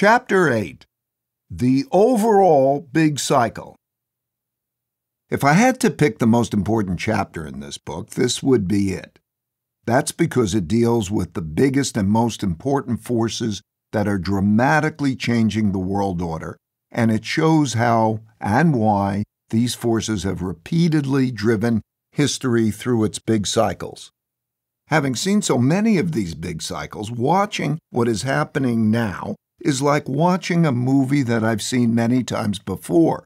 Chapter 8. The Overall Big Cycle. If I had to pick the most important chapter in this book, this would be it. That's because it deals with the biggest and most important forces that are dramatically changing the world order, and it shows how and why these forces have repeatedly driven history through its big cycles. Having seen so many of these big cycles, watching what is happening now is like watching a movie that I've seen many times before,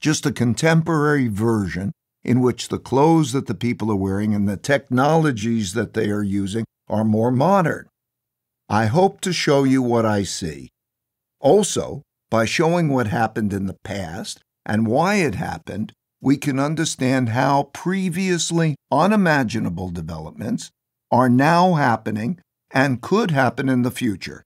just a contemporary version in which the clothes that the people are wearing and the technologies that they are using are more modern. I hope to show you what I see. Also, by showing what happened in the past and why it happened, we can understand how previously unimaginable developments are now happening and could happen in the future.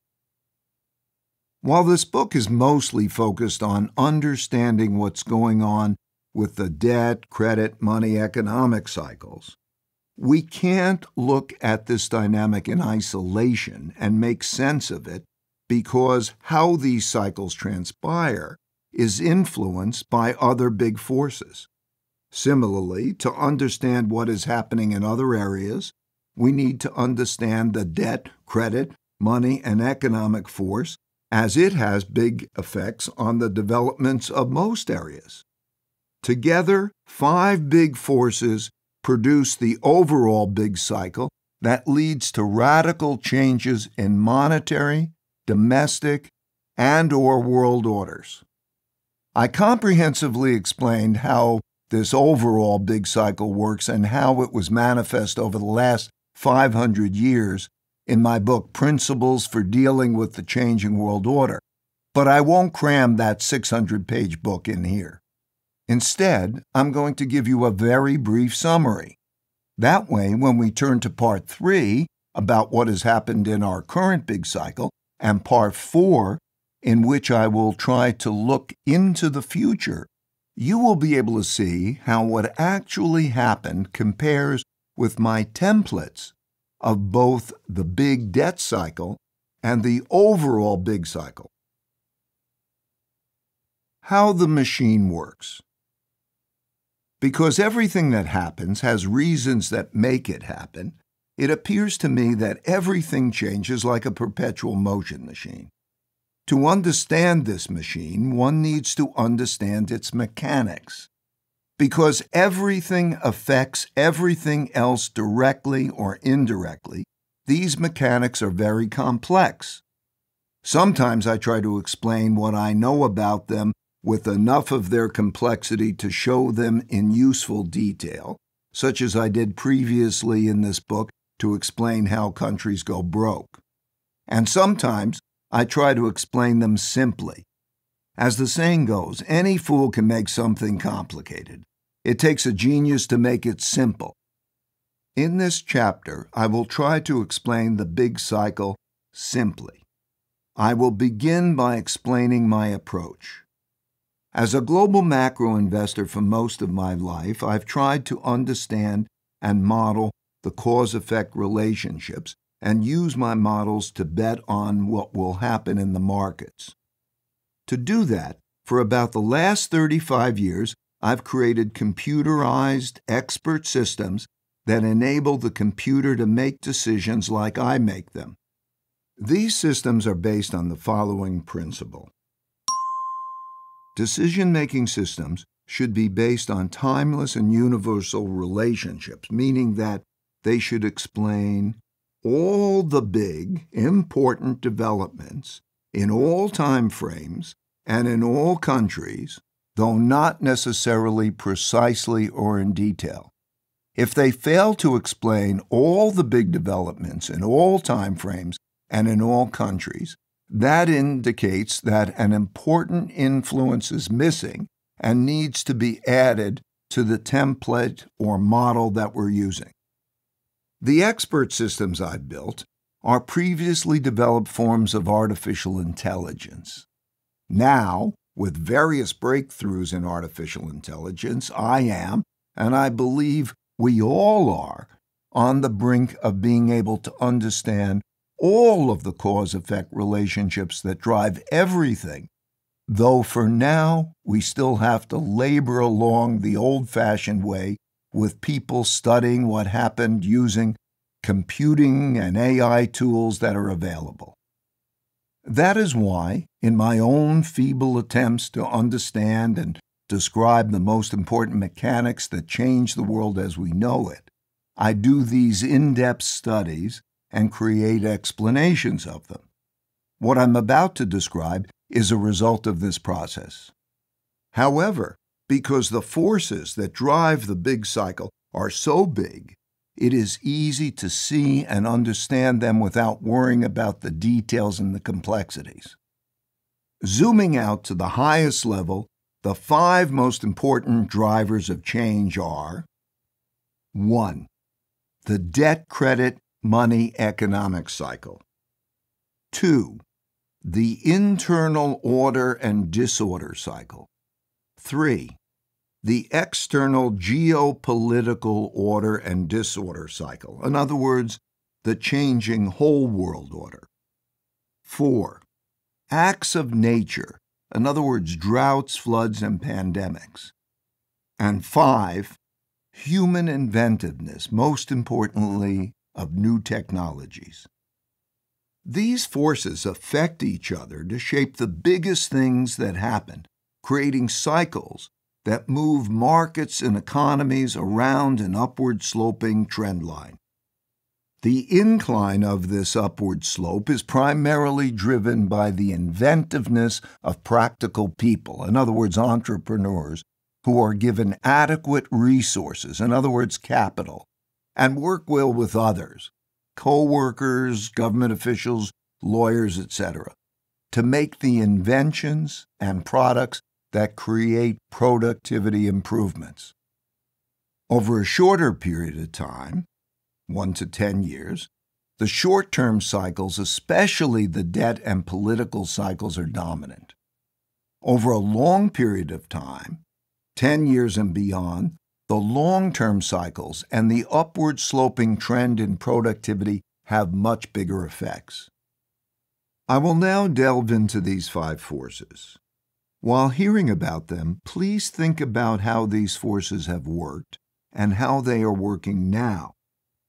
While this book is mostly focused on understanding what's going on with the debt, credit, money, economic cycles, we can't look at this dynamic in isolation and make sense of it because how these cycles transpire is influenced by other big forces. Similarly, to understand what is happening in other areas, we need to understand the debt, credit, money, and economic force as it has big effects on the developments of most areas. Together, 5 big forces produce the overall big cycle that leads to radical changes in monetary, domestic, and/or world orders. I comprehensively explained how this overall big cycle works and how it was manifest over the last 500 years in my book, Principles for Dealing with the Changing World Order, but I won't cram that 600-page book in here. Instead, I'm going to give you a very brief summary. That way, when we turn to Part 3, about what has happened in our current big cycle, and Part 4, in which I will try to look into the future, you will be able to see how what actually happened compares with my templates of both the big debt cycle and the overall big cycle. How the machine works. Because everything that happens has reasons that make it happen, it appears to me that everything changes like a perpetual motion machine. To understand this machine, one needs to understand its mechanics. Because everything affects everything else directly or indirectly, these mechanics are very complex. Sometimes I try to explain what I know about them with enough of their complexity to show them in useful detail, such as I did previously in this book to explain how countries go broke. And sometimes I try to explain them simply. As the saying goes, any fool can make something complicated. It takes a genius to make it simple. In this chapter, I will try to explain the big cycle simply. I will begin by explaining my approach. As a global macro investor for most of my life, I've tried to understand and model the cause-effect relationships and use my models to bet on what will happen in the markets. To do that, for about the last 35 years, I've created computerized expert systems that enable the computer to make decisions like I make them. These systems are based on the following principle. Decision-making systems should be based on timeless and universal relationships, meaning that they should explain all the big, important developments in all time frames and in all countries, though not necessarily precisely or in detail. If they fail to explain all the big developments in all time frames and in all countries, that indicates that an important influence is missing and needs to be added to the template or model that we're using. The expert systems I've built are previously developed forms of artificial intelligence. Now, with various breakthroughs in artificial intelligence, I am, and I believe we all are, on the brink of being able to understand all of the cause-effect relationships that drive everything, though for now we still have to labor along the old-fashioned way with people studying what happened using computing and AI tools that are available. That is why, in my own feeble attempts to understand and describe the most important mechanics that change the world as we know it, I do these in-depth studies and create explanations of them. What I'm about to describe is a result of this process. However, because the forces that drive the big cycle are so big, it is easy to see and understand them without worrying about the details and the complexities. Zooming out to the highest level, the 5 most important drivers of change are: 1. The debt-credit-money economic cycle. 2. The internal order and disorder cycle. 3. The external geopolitical order and disorder cycle. In other words, the changing whole world order. 4. Acts of nature. In other words, droughts, floods, and pandemics. And 5. Human inventiveness, most importantly, of new technologies. These forces affect each other to shape the biggest things that happen, creating cycles that move markets and economies around an upward-sloping trend line. The incline of this upward slope is primarily driven by the inventiveness of practical people, in other words, entrepreneurs, who are given adequate resources, in other words, capital, and work well with others, co-workers, government officials, lawyers, etc., to make the inventions and products that create productivity improvements. Over a shorter period of time, 1 to 10 years, the short-term cycles, especially the debt and political cycles, are dominant. Over a long period of time, 10 years and beyond, the long-term cycles and the upward-sloping trend in productivity have much bigger effects. I will now delve into these 5 forces. While hearing about them, please think about how these forces have worked and how they are working now.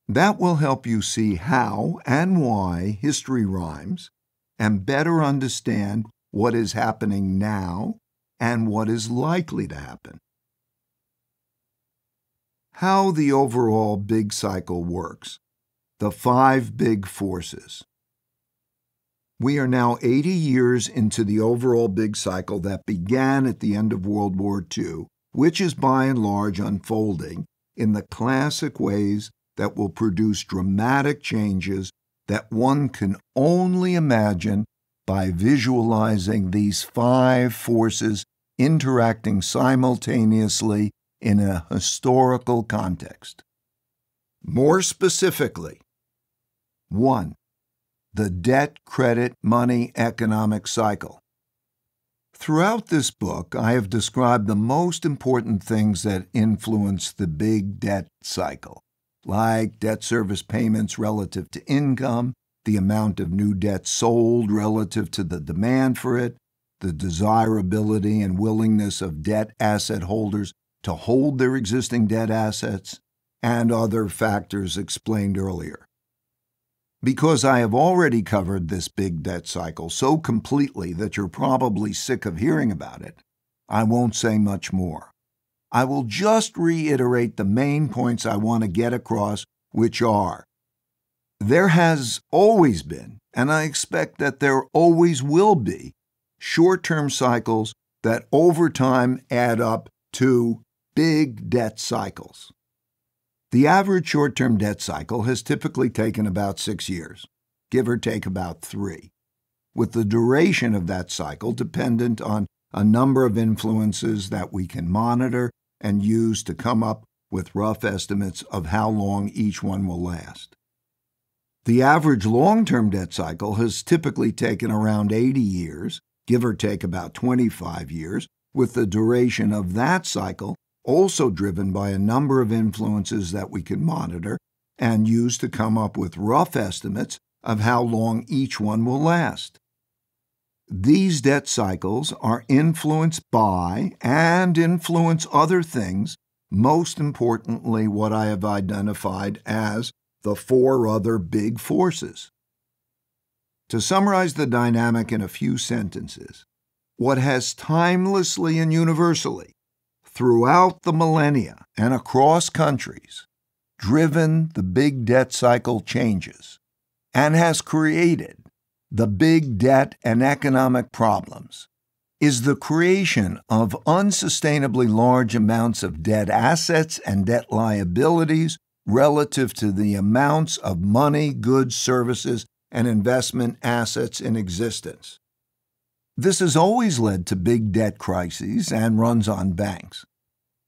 That will help you see how and why history rhymes and better understand what is happening now and what is likely to happen. How the overall big cycle works. The 5 big forces. We are now 80 years into the overall big cycle that began at the end of World War II, which is by and large unfolding in the classic ways that will produce dramatic changes that one can only imagine by visualizing these 5 forces interacting simultaneously in a historical context. More specifically, 1. The debt-credit-money economic cycle. Throughout this book, I have described the most important things that influence the big debt cycle, like debt service payments relative to income, the amount of new debt sold relative to the demand for it, the desirability and willingness of debt asset holders to hold their existing debt assets, and other factors explained earlier. Because I have already covered this big debt cycle so completely that you're probably sick of hearing about it, I won't say much more. I will just reiterate the main points I want to get across, which are: there has always been, and I expect that there always will be, short-term cycles that over time add up to big debt cycles. The average short-term debt cycle has typically taken about 6 years, give or take about 3, with the duration of that cycle dependent on a number of influences that we can monitor and use to come up with rough estimates of how long each one will last. The average long-term debt cycle has typically taken around 80 years, give or take about 25 years, with the duration of that cycle also driven by a number of influences that we can monitor and use to come up with rough estimates of how long each one will last. These debt cycles are influenced by and influence other things, most importantly what I have identified as the four other big forces. To summarize the dynamic in a few sentences, what has timelessly and universally, throughout the millennia and across countries, driven the big debt cycle changes and has created the big debt and economic problems is the creation of unsustainably large amounts of debt assets and debt liabilities relative to the amounts of money, goods, services, and investment assets in existence. This has always led to big debt crises and runs on banks.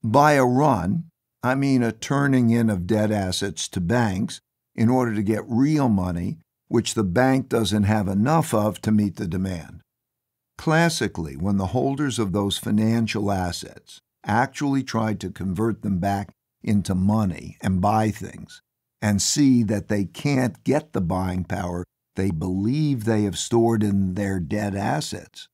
By a run, I mean a turning in of debt assets to banks in order to get real money, which the bank doesn't have enough of to meet the demand. Classically, when the holders of those financial assets actually tried to convert them back into money and buy things, and see that they can't get the buying power they believe they have stored in their debt assets,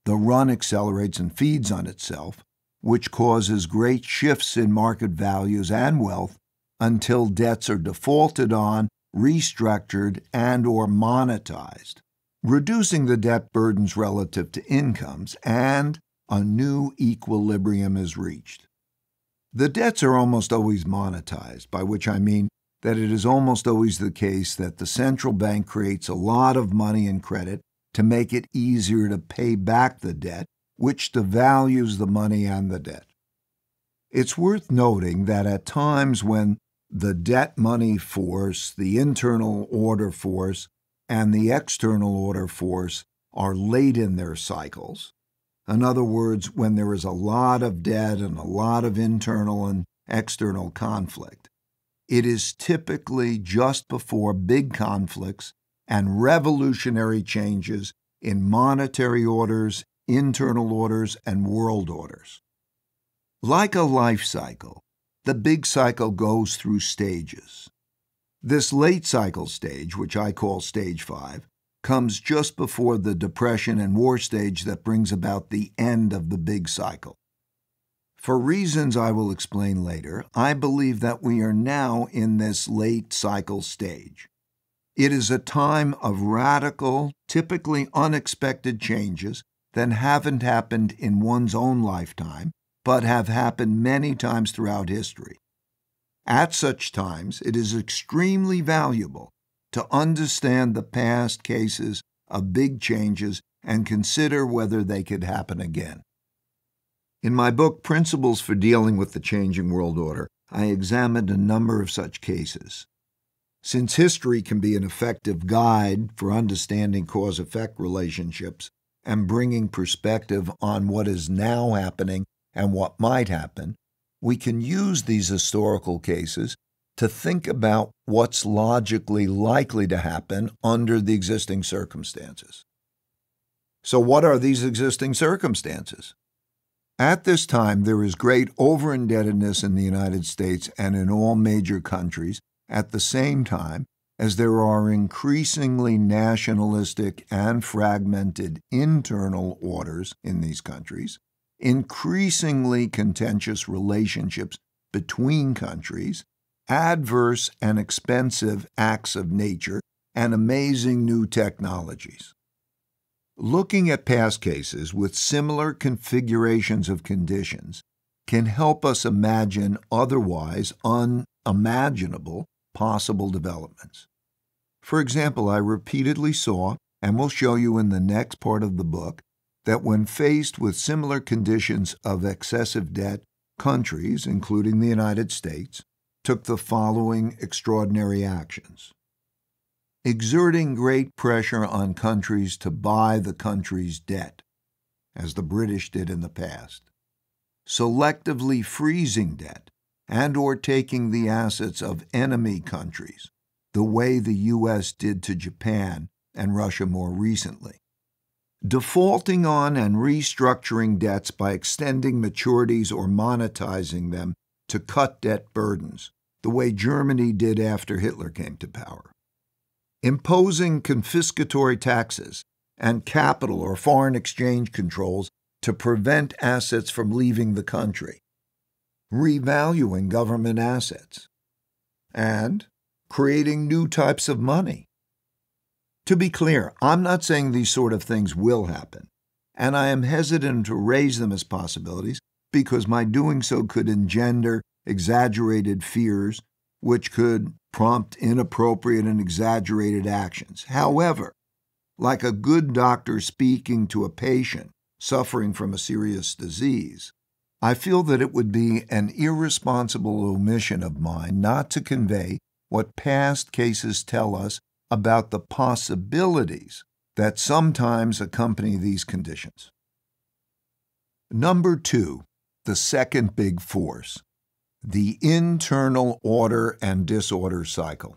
the run accelerates and feeds on itself, which causes great shifts in market values and wealth until debts are defaulted on, restructured, and/or monetized, reducing the debt burdens relative to incomes, and a new equilibrium is reached. The debts are almost always monetized, by which I mean that it is almost always the case that the central bank creates a lot of money and credit to make it easier to pay back the debt, which devalues the money and the debt. It's worth noting that at times when the debt money force, the internal order force, and the external order force are late in their cycles, in other words, when there is a lot of debt and a lot of internal and external conflict, it is typically just before big conflicts and revolutionary changes in monetary orders, internal orders, and world orders. Like a life cycle, the big cycle goes through stages. This late cycle stage, which I call stage 5, comes just before the depression and war stage that brings about the end of the big cycle. For reasons I will explain later, I believe that we are now in this late cycle stage. It is a time of radical, typically unexpected changes that haven't happened in one's own lifetime, but have happened many times throughout history. At such times, it is extremely valuable to understand the past cases of big changes and consider whether they could happen again. In my book, Principles for Dealing with the Changing World Order, I examined a number of such cases. Since history can be an effective guide for understanding cause-effect relationships and bringing perspective on what is now happening and what might happen, we can use these historical cases to think about what's logically likely to happen under the existing circumstances. So what are these existing circumstances? At this time, there is great over-indebtedness in the United States and in all major countries at the same time as there are increasingly nationalistic and fragmented internal orders in these countries, increasingly contentious relationships between countries, adverse and expensive acts of nature, and amazing new technologies. Looking at past cases with similar configurations of conditions can help us imagine otherwise unimaginable possible developments. For example, I repeatedly saw, and will show you in the next part of the book, that when faced with similar conditions of excessive debt, countries, including the United States, took the following extraordinary actions. Exerting great pressure on countries to buy the country's debt, as the British did in the past. Selectively freezing debt and/or taking the assets of enemy countries, the way the U.S. did to Japan and Russia more recently. Defaulting on and restructuring debts by extending maturities or monetizing them to cut debt burdens, the way Germany did after Hitler came to power. imposing confiscatory taxes and capital or foreign exchange controls to prevent assets from leaving the country, revaluing government assets, and creating new types of money. To be clear, I'm not saying these sort of things will happen, and I am hesitant to raise them as possibilities because my doing so could engender exaggerated fears which could prompt inappropriate and exaggerated actions. However, like a good doctor speaking to a patient suffering from a serious disease, I feel that it would be an irresponsible omission of mine not to convey what past cases tell us about the possibilities that sometimes accompany these conditions. Number 2, the second big force, the internal order and disorder cycle.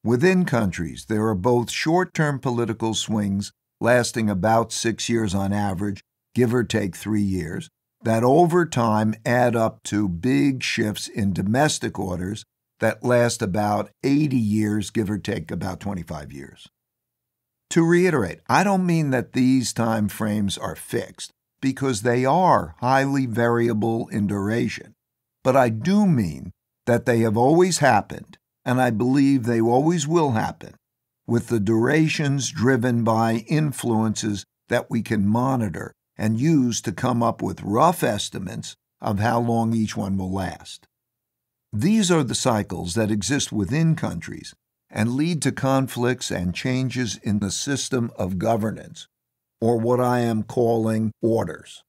Within countries, there are both short-term political swings lasting about 6 years on average, give or take 3 years, that over time add up to big shifts in domestic orders that last about 80 years, give or take about 25 years. To reiterate, I don't mean that these time frames are fixed, because they are highly variable in duration, but I do mean that they have always happened, and I believe they always will happen, with the durations driven by influences that we can monitor and use to come up with rough estimates of how long each one will last. These are the cycles that exist within countries and lead to conflicts and changes in the system of governance, or what I am calling orders.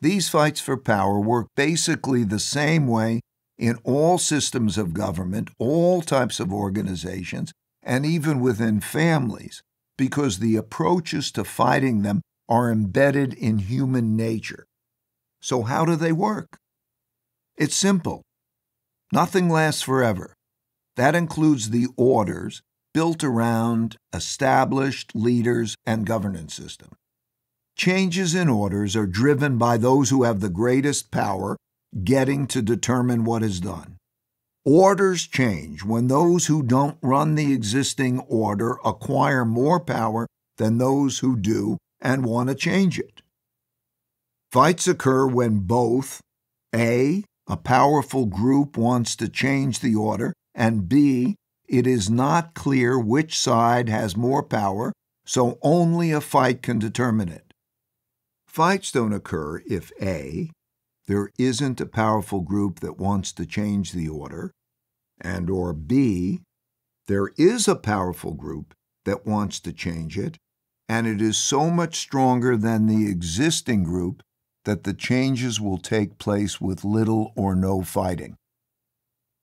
These fights for power work basically the same way in all systems of government, all types of organizations, and even within families, because the approaches to fighting them are embedded in human nature. So how do they work? It's simple. Nothing lasts forever. That includes the orders built around established leaders and governance system. Changes in orders are driven by those who have the greatest power getting to determine what is done. Orders change when those who don't run the existing order acquire more power than those who do and want to change it. Fights occur when both A, a powerful group wants to change the order, and B, it is not clear which side has more power, so only a fight can determine it. Fights don't occur if A, there isn't a powerful group that wants to change the order, and or B, there is a powerful group that wants to change it, and it is so much stronger than the existing group that the changes will take place with little or no fighting.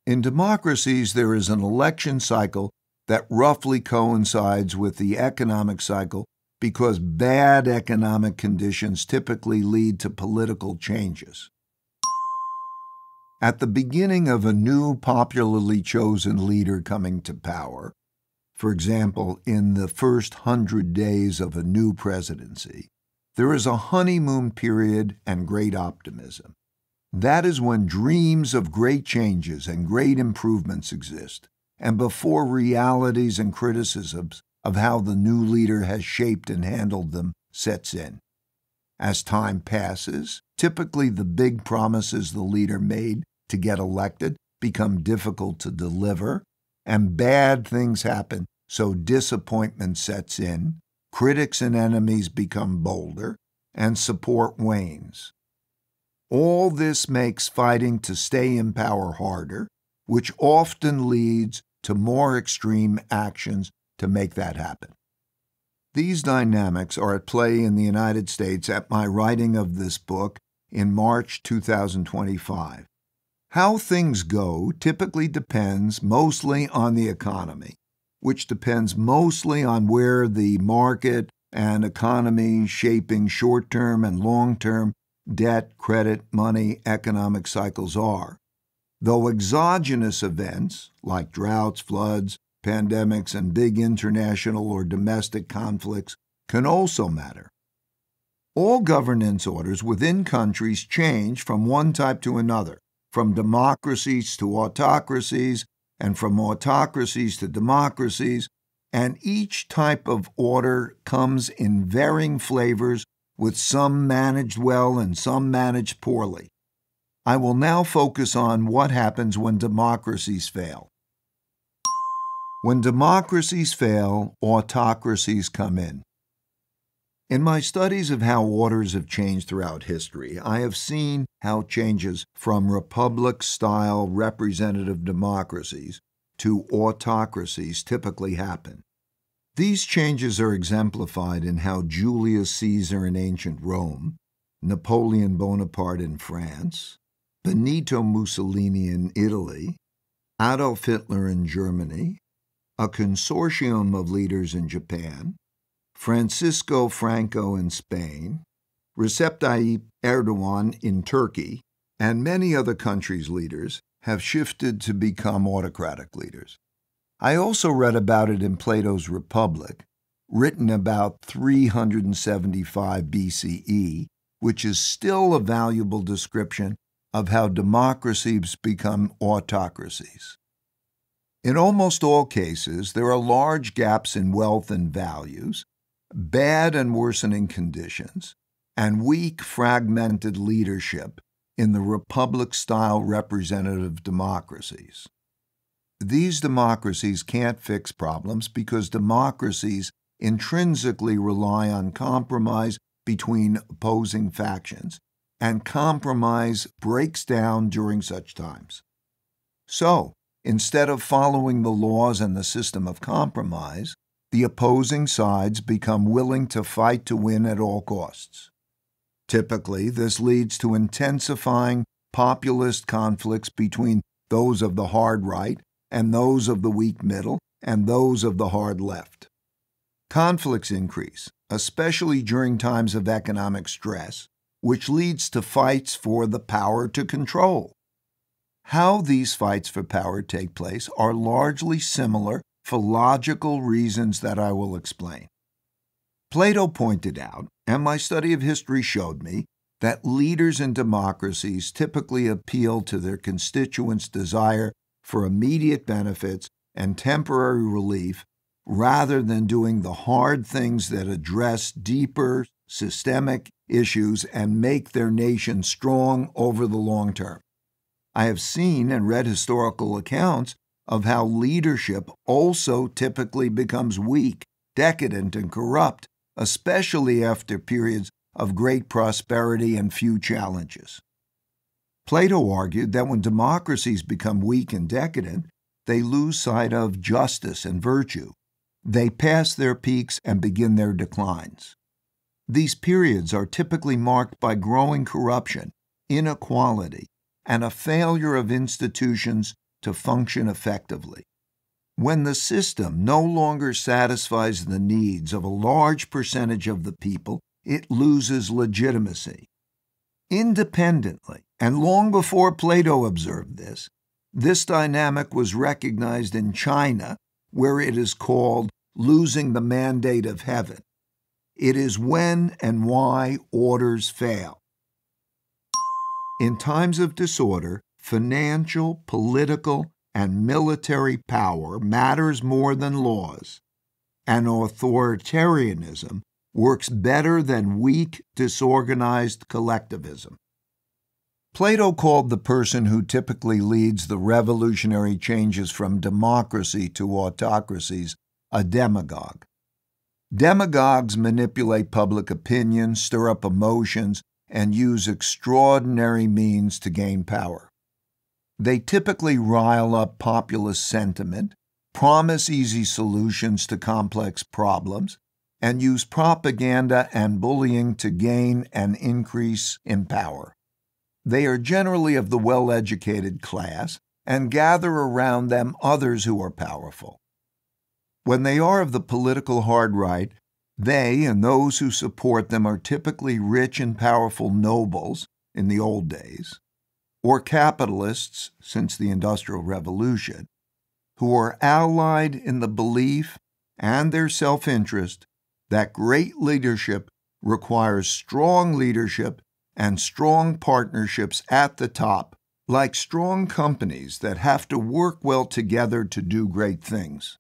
In democracies, there is an election cycle that roughly coincides with the economic cycle because bad economic conditions typically lead to political changes. At the beginning of a new popularly chosen leader coming to power, for example, in the first 100 days of a new presidency, there is a honeymoon period and great optimism. That is when dreams of great changes and great improvements exist, and before realities and criticisms of how the new leader has shaped and handled them sets in. As time passes, typically the big promises the leader made to get elected become difficult to deliver, and bad things happen, so disappointment sets in, critics and enemies become bolder, and support wanes. All this makes fighting to stay in power harder, which often leads to more extreme actions to make that happen. These dynamics are at play in the United States at my writing of this book in March 2025. How things go typically depends mostly on the economy, which depends mostly on where the market and economy shaping short-term and long-term debt, credit, money, economic cycles are, though exogenous events like droughts, floods, pandemics, and big international or domestic conflicts can also matter. All governance orders within countries change from one type to another, from democracies to autocracies, and from autocracies to democracies, and each type of order comes in varying flavors, with some managed well and some managed poorly. I will now focus on what happens when democracies fail. When democracies fail, autocracies come in. In my studies of how orders have changed throughout history, I have seen how changes from republic-style representative democracies to autocracies typically happen. These changes are exemplified in how Julius Caesar in ancient Rome, Napoleon Bonaparte in France, Benito Mussolini in Italy, Adolf Hitler in Germany, a consortium of leaders in Japan, Francisco Franco in Spain, Recep Tayyip Erdogan in Turkey, and many other countries' leaders have shifted to become autocratic leaders. I also read about it in Plato's Republic, written about 375 BCE, which is still a valuable description of how democracies become autocracies. In almost all cases, there are large gaps in wealth and values, bad and worsening conditions, and weak, fragmented leadership in the republic-style representative democracies. These democracies can't fix problems because democracies intrinsically rely on compromise between opposing factions, and compromise breaks down during such times. So, instead of following the laws and the system of compromise, the opposing sides become willing to fight to win at all costs. Typically, this leads to intensifying populist conflicts between those of the hard right and those of the weak middle and those of the hard left. Conflicts increase, especially during times of economic stress, which leads to fights for the power to control. How these fights for power take place are largely similar for logical reasons that I will explain. Plato pointed out, and my study of history showed me, that leaders in democracies typically appeal to their constituents' desire for immediate benefits and temporary relief rather than doing the hard things that address deeper systemic issues and make their nation strong over the long term. I have seen and read historical accounts of how leadership also typically becomes weak, decadent, and corrupt, especially after periods of great prosperity and few challenges. Plato argued that when democracies become weak and decadent, they lose sight of justice and virtue. They pass their peaks and begin their declines. These periods are typically marked by growing corruption, inequality, and a failure of institutions to function effectively. When the system no longer satisfies the needs of a large percentage of the people, it loses legitimacy. Independently, and long before Plato observed this dynamic was recognized in China, where it is called losing the mandate of heaven. It is when and why orders fail. In times of disorder, financial, political, and military power matters more than laws, and authoritarianism works better than weak, disorganized collectivism. Plato called the person who typically leads the revolutionary changes from democracy to autocracies a demagogue. Demagogues manipulate public opinion, stir up emotions, and use extraordinary means to gain power. They typically rile up populist sentiment, promise easy solutions to complex problems, and use propaganda and bullying to gain an increase in power. They are generally of the well-educated class and gather around them others who are powerful. When they are of the political hard right, they and those who support them are typically rich and powerful nobles in the old days, or capitalists since the Industrial Revolution, who are allied in the belief and their self-interest that great leadership requires strong leadership and strong partnerships at the top, like strong companies that have to work well together to do great things.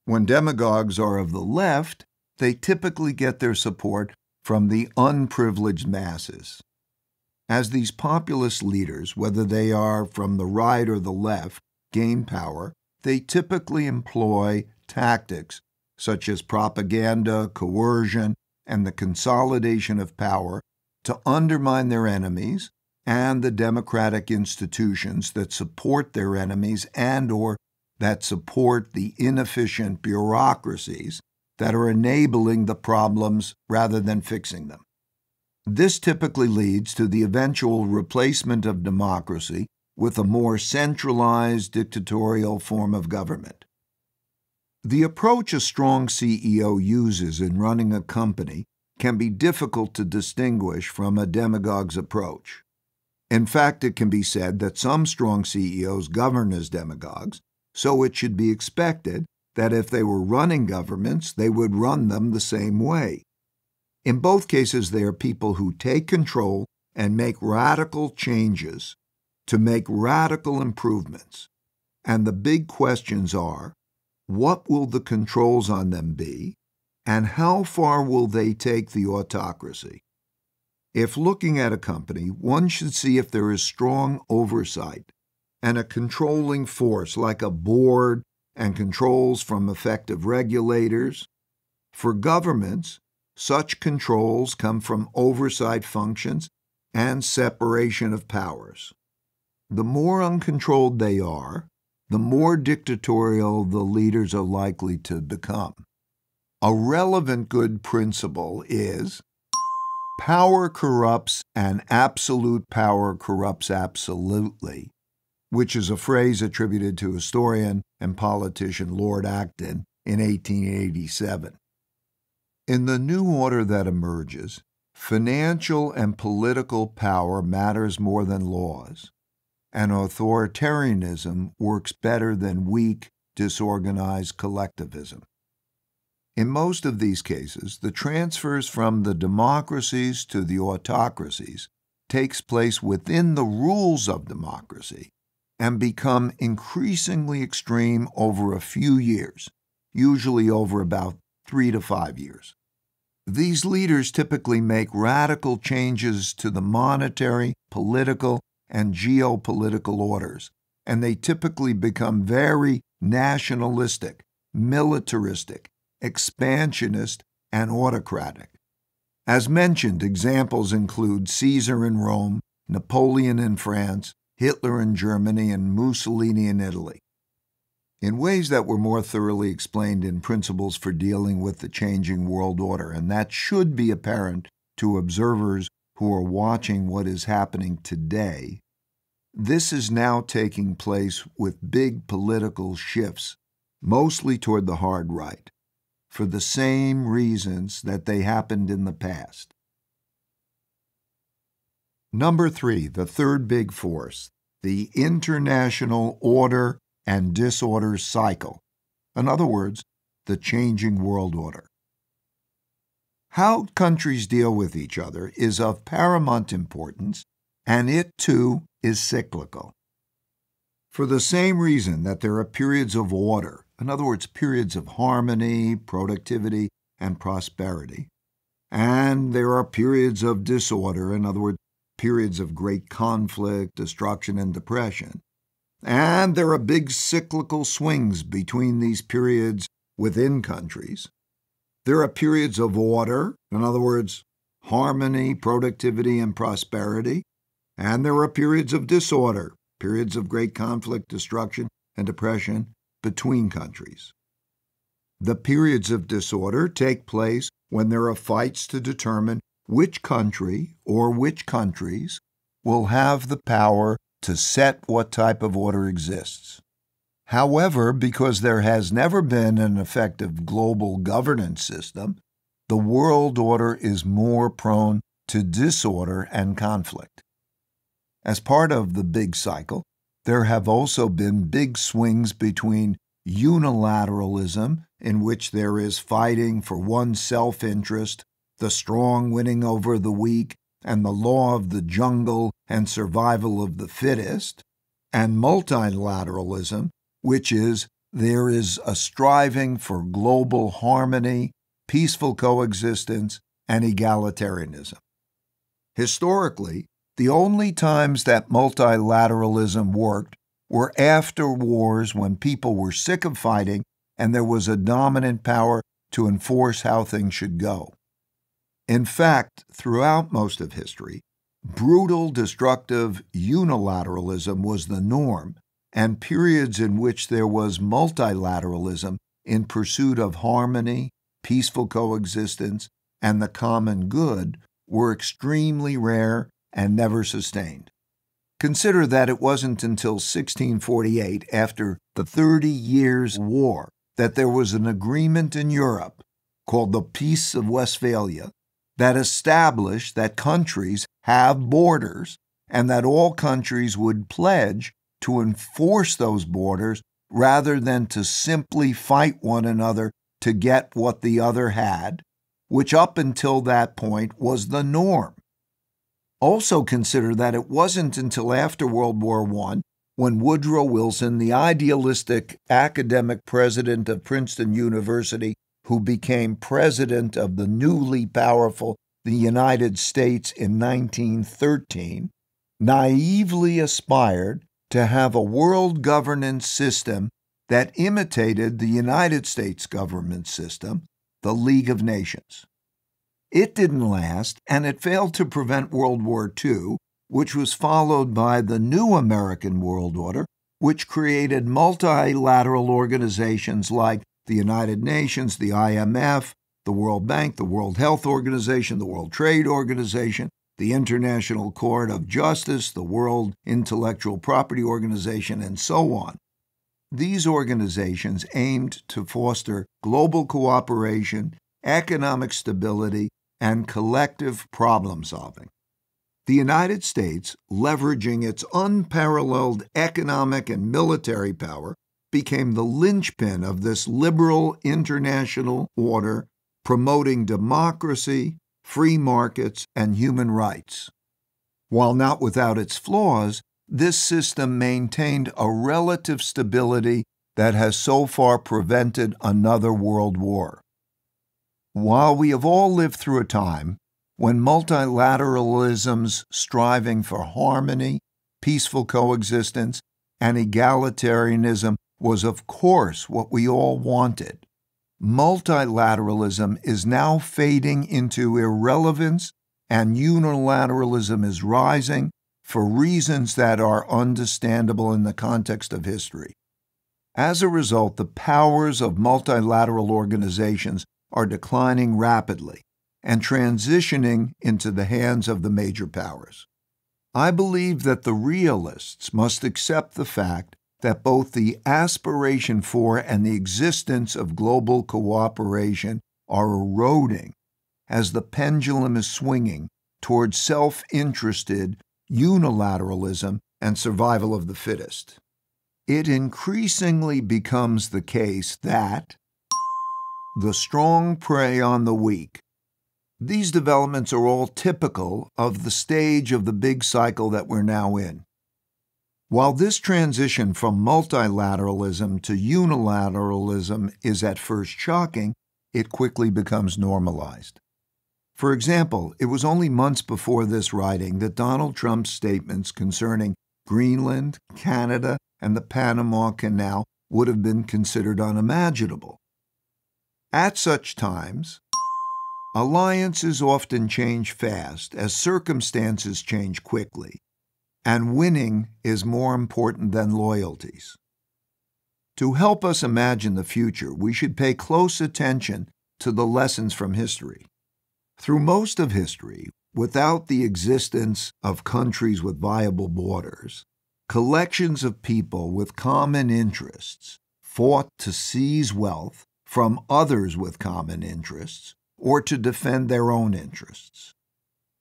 When demagogues are of the left, they typically get their support from the unprivileged masses. As these populist leaders, whether they are from the right or the left, gain power, they typically employ tactics such as propaganda, coercion, and the consolidation of power to undermine their enemies and the democratic institutions that support their enemies and/or that support the inefficient bureaucracies that are enabling the problems rather than fixing them. This typically leads to the eventual replacement of democracy with a more centralized dictatorial form of government. The approach a strong CEO uses in running a company can be difficult to distinguish from a demagogue's approach. In fact, it can be said that some strong CEOs govern as demagogues, so it should be expected that if they were running governments, they would run them the same way. In both cases, they are people who take control and make radical changes to make radical improvements. And the big questions are, what will the controls on them be, and how far will they take the autocracy? If looking at a company, one should see if there is strong oversight and a controlling force like a board and controls from effective regulators. For governments, such controls come from oversight functions and separation of powers. The more uncontrolled they are, the more dictatorial the leaders are likely to become. A relevant good principle is power corrupts and absolute power corrupts absolutely, which is a phrase attributed to historian and politician Lord Acton in 1887. In the new order that emerges, financial and political power matters more than laws, and authoritarianism works better than weak, disorganized collectivism. In most of these cases, the transfers from the democracies to the autocracies takes place within the rules of democracy and become increasingly extreme over a few years, usually over about 3 to 5 years. These leaders typically make radical changes to the monetary, political, and geopolitical orders, and they typically become very nationalistic, militaristic, expansionist, and autocratic. As mentioned, examples include Caesar in Rome, Napoleon in France, Hitler in Germany, and Mussolini in Italy. In ways that were more thoroughly explained in Principles for Dealing with the Changing World Order, and that should be apparent to observers who are watching what is happening today, this is now taking place with big political shifts, mostly toward the hard right, for the same reasons that they happened in the past. Number 3, the third big force, the international order and disorder cycle. In other words, the changing world order. How countries deal with each other is of paramount importance, and it too is cyclical. For the same reason that there are periods of order, in other words, periods of harmony, productivity, and prosperity, and there are periods of disorder, in other words, periods of great conflict, destruction, and depression, and there are big cyclical swings between these periods within countries. There are periods of order, in other words, harmony, productivity, and prosperity, and there are periods of disorder, periods of great conflict, destruction, and depression between countries. The periods of disorder take place when there are fights to determine which country or which countries will have the power to set what type of order exists. However, because there has never been an effective global governance system, the world order is more prone to disorder and conflict. As part of the big cycle, there have also been big swings between unilateralism, in which there is fighting for one's self-interest, the strong winning over the weak, and the law of the jungle and survival of the fittest, and multilateralism, which is there is a striving for global harmony, peaceful coexistence, and egalitarianism. Historically, the only times that multilateralism worked were after wars when people were sick of fighting and there was a dominant power to enforce how things should go. In fact, throughout most of history, brutal, destructive unilateralism was the norm, and periods in which there was multilateralism in pursuit of harmony, peaceful coexistence, and the common good were extremely rare and never sustained. Consider that it wasn't until 1648, after the 30 Years' War, that there was an agreement in Europe called the Peace of Westphalia that established that countries have borders and that all countries would pledge to enforce those borders rather than to simply fight one another to get what the other had, which up until that point was the norm. Also consider that it wasn't until after World War I when Woodrow Wilson, the idealistic academic president of Princeton University, who became president of the newly powerful the United States in 1913, naively aspired to have a world governance system that imitated the United States government system, the League of Nations. It didn't last, and it failed to prevent World War II, which was followed by the new American world order, which created multilateral organizations like the United Nations, the IMF, the World Bank, the World Health Organization, the World Trade Organization, the International Court of Justice, the World Intellectual Property Organization, and so on. These organizations aimed to foster global cooperation, economic stability, and collective problem-solving. The United States, leveraging its unparalleled economic and military power, became the linchpin of this liberal international order, promoting democracy, free markets, and human rights. While not without its flaws, this system maintained a relative stability that has so far prevented another world war. While we have all lived through a time when multilateralism's striving for harmony, peaceful coexistence, and egalitarianism was of course what we all wanted, multilateralism is now fading into irrelevance and unilateralism is rising for reasons that are understandable in the context of history. As a result, the powers of multilateral organizations are declining rapidly and transitioning into the hands of the major powers. I believe that the realists must accept the fact that both the aspiration for and the existence of global cooperation are eroding as the pendulum is swinging towards self-interested unilateralism and survival of the fittest. It increasingly becomes the case that the strong prey on the weak. These developments are all typical of the stage of the big cycle that we're now in. While this transition from multilateralism to unilateralism is at first shocking, it quickly becomes normalized. For example, it was only months before this writing that Donald Trump's statements concerning Greenland, Canada, and the Panama Canal would have been considered unimaginable. At such times, alliances often change fast as circumstances change quickly, and winning is more important than loyalties. To help us imagine the future, we should pay close attention to the lessons from history. Through most of history, without the existence of countries with viable borders, collections of people with common interests fought to seize wealth from others with common interests or to defend their own interests.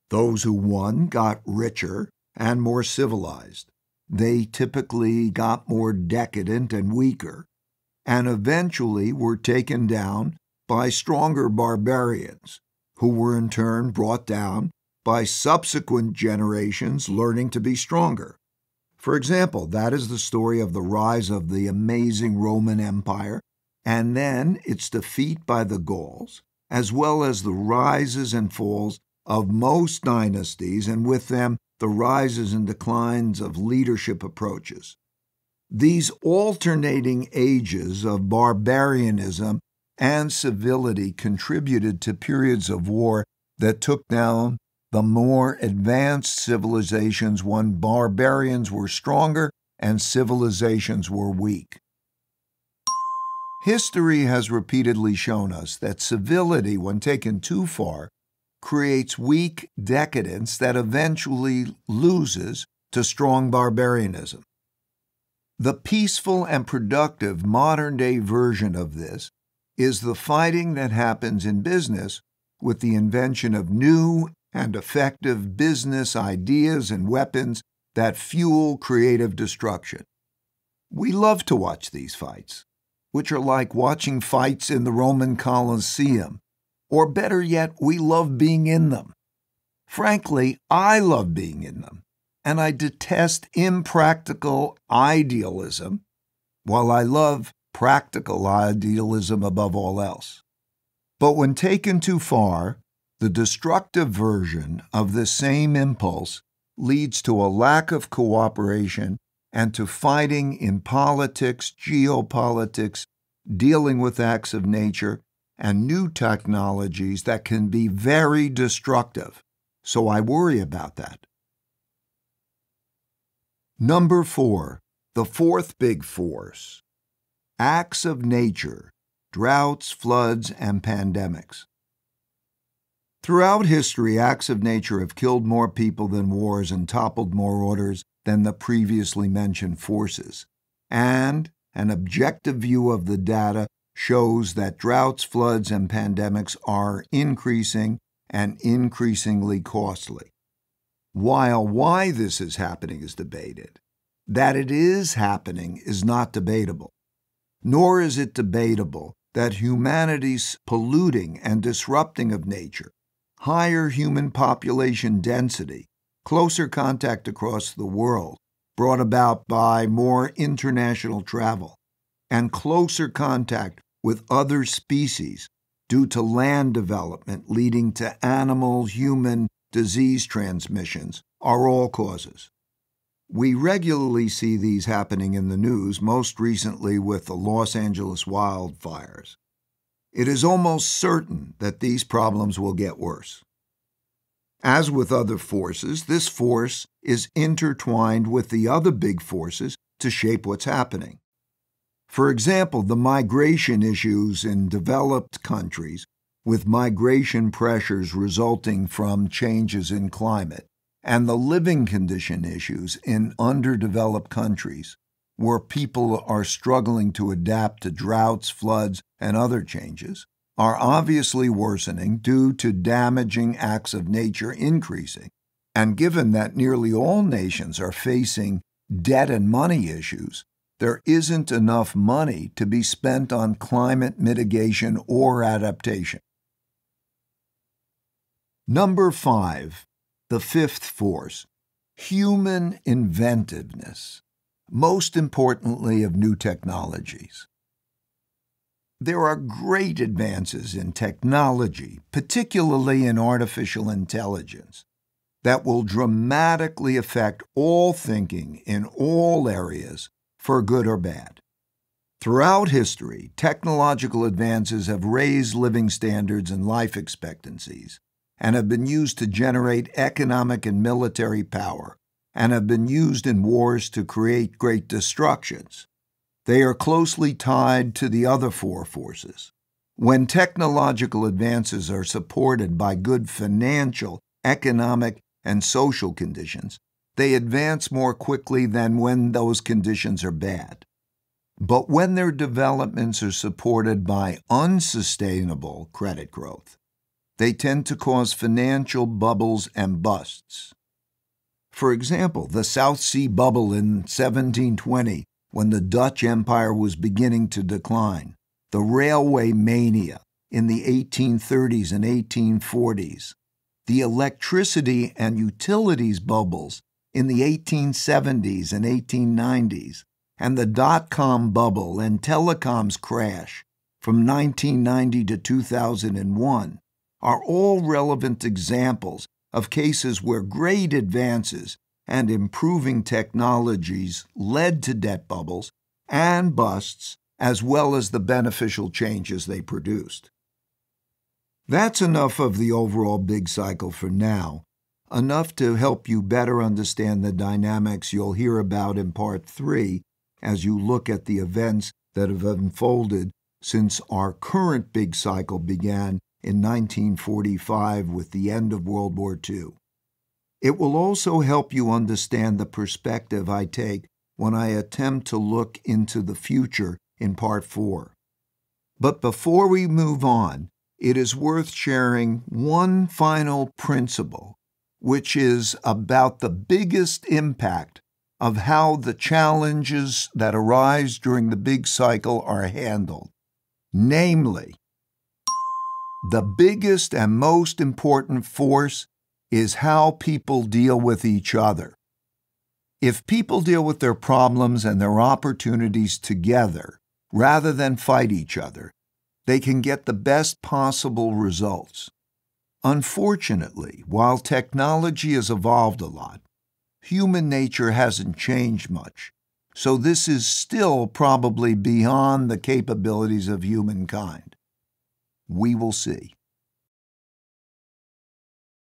Those who won got richer and more civilized. They typically got more decadent and weaker, and eventually were taken down by stronger barbarians, who were in turn brought down by subsequent generations learning to be stronger. For example, that is the story of the rise of the amazing Roman Empire, and then its defeat by the Gauls, as well as the rises and falls of most dynasties, and with them the rises and declines of leadership approaches. These alternating ages of barbarianism and civility contributed to periods of war that took down the more advanced civilizations when barbarians were stronger and civilizations were weak. History has repeatedly shown us that civility, when taken too far, creates weak decadence that eventually loses to strong barbarianism. The peaceful and productive modern-day version of this is the fighting that happens in business with the invention of new and effective business ideas and weapons that fuel creative destruction. We love to watch these fights, which are like watching fights in the Roman Colosseum, or better yet, we love being in them. Frankly, I love being in them, and I detest impractical idealism, while I love practical idealism above all else. But when taken too far, the destructive version of the same impulse leads to a lack of cooperation and to fighting in politics, geopolitics, dealing with acts of nature, and new technologies that can be very destructive. So I worry about that. Number 4, the fourth big force: acts of nature, droughts, floods, and pandemics. Throughout history, acts of nature have killed more people than wars and toppled more orders than the previously mentioned forces. And an objective view of the data shows that droughts, floods, and pandemics are increasing and increasingly costly. While why this is happening is debated, that it is happening is not debatable. Nor is it debatable that humanity's polluting and disrupting of nature, higher human population density, closer contact across the world, brought about by more international travel, and closer contact with other species due to land development leading to animal-human disease transmissions are all causes. We regularly see these happening in the news, most recently with the Los Angeles wildfires. It is almost certain that these problems will get worse. As with other forces, this force is intertwined with the other big forces to shape what's happening. For example, the migration issues in developed countries, with migration pressures resulting from changes in climate, and the living condition issues in underdeveloped countries, where people are struggling to adapt to droughts, floods, and other changes, are obviously worsening due to damaging acts of nature increasing. And given that nearly all nations are facing debt and money issues, there isn't enough money to be spent on climate mitigation or adaptation. Number 5, the fifth force: human inventiveness, most importantly of new technologies. There are great advances in technology, particularly in artificial intelligence, that will dramatically affect all thinking in all areas, for good or bad. Throughout history, technological advances have raised living standards and life expectancies, and have been used to generate economic and military power, and have been used in wars to create great destructions. They are closely tied to the other four forces. When technological advances are supported by good financial, economic, and social conditions, they advance more quickly than when those conditions are bad. But when their developments are supported by unsustainable credit growth, they tend to cause financial bubbles and busts. For example, the South Sea Bubble in 1720, when the Dutch Empire was beginning to decline, the railway mania in the 1830s and 1840s, the electricity and utilities bubbles in the 1870s and 1890s, and the dot-com bubble and telecoms crash from 1990 to 2001 are all relevant examples of cases where great advances and improving technologies led to debt bubbles and busts, as well as the beneficial changes they produced. That's enough of the overall big cycle for now, enough to help you better understand the dynamics you'll hear about in Part 3 as you look at the events that have unfolded since our current big cycle began in 1945 with the end of World War II. It will also help you understand the perspective I take when I attempt to look into the future in Part 4. But before we move on, it is worth sharing one final principle, which is about the biggest impact of how the challenges that arise during the big cycle are handled. Namely, the biggest and most important force is how people deal with each other. If people deal with their problems and their opportunities together, rather than fight each other, they can get the best possible results. Unfortunately, while technology has evolved a lot, human nature hasn't changed much, so this is still probably beyond the capabilities of humankind. We will see.